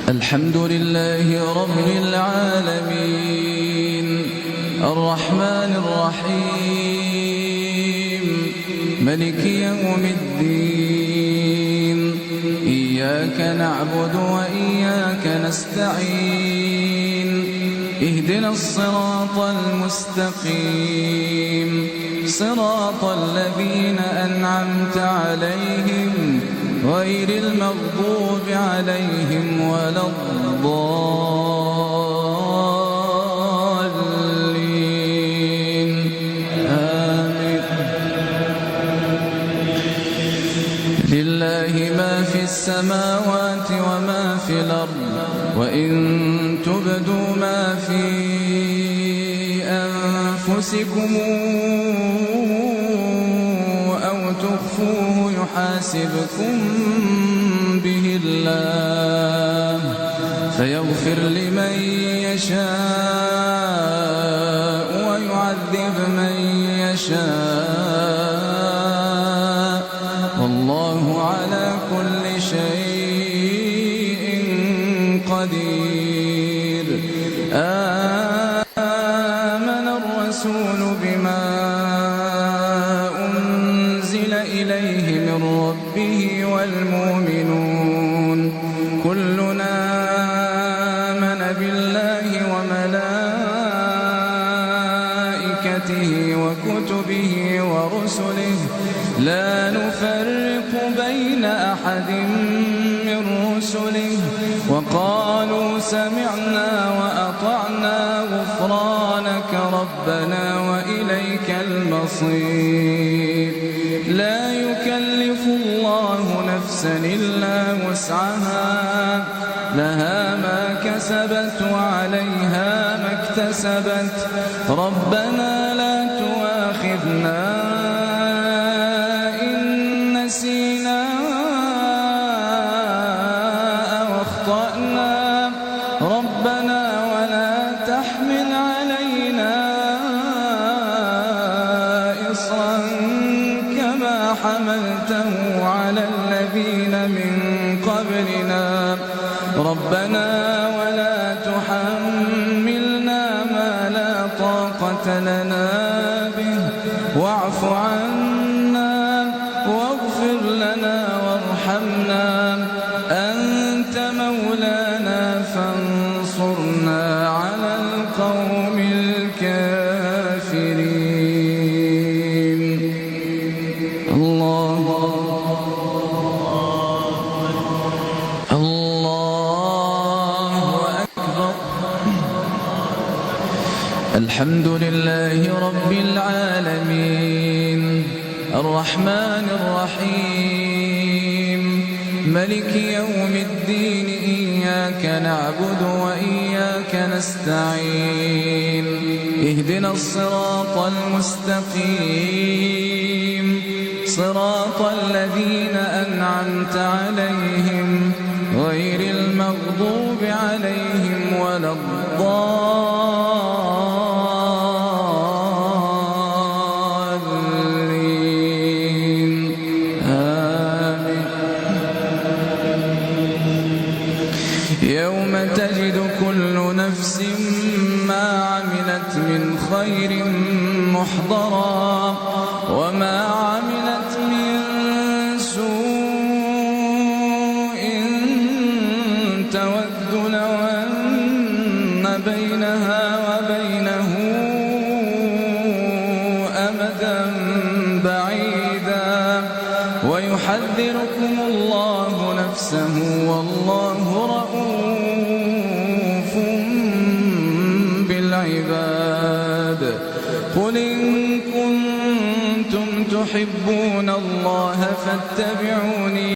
الحمد لله رب العالمين الرحمن الرحيم ملك يوم الدين إياك نعبد وإياك نستعين اهدنا الصراط المستقيم صراط الذين أنعمت عليهم غير المغضوب عليهم ولا الضالين آمين. لله ما في السماوات وما في الأرض وإن تبدوا ما في أنفسكم أو تخفوه يحاسبكم به الله فيغفر لمن يشاء ويعذب من يشاء والله على كل شيء قدير. آمن الرسول بما أنزل إليه من ربه والمؤمنون كلنا آمن بالله وملائكته وكتبه ورسله لا نفرق بين أحد من رسله وقالوا سمعنا وأطعنا غفرانك ربنا وإليك المصير. لا يكلف الله نفسا إلا وسعها لها ما كسبت وعليها ما اكتسبت ربنا لا تؤاخذنا إن نسينا أو أخطأنا ربنا ولا تحمل علينا إصرا كما حملته على الذين من قبلنا ربنا ولا تحملنا ما لا طاقة لنا به واعف عنا واغفر لنا وارحمنا أنت مولانا فانصرنا على القوم الكافرين. الله أكبر. الحمد لله رب العالمين الرحمن الرحيم ملك يوم الدين إياك نعبد وإياك نستعين اهدنا الصراط المستقيم صراط الذين أنعمت عليهم غير المغضوب عليهم ولا الضالين آمين. يوم تجد كل نفس ما عملت من خير محضرا وما عملت من سوء تود لو أن بينها وبينه أمدا بعيدا ويحذركم الله نفسه والله رؤوف بالعباد. قل إن كنتم تحبون الله فاتبعوني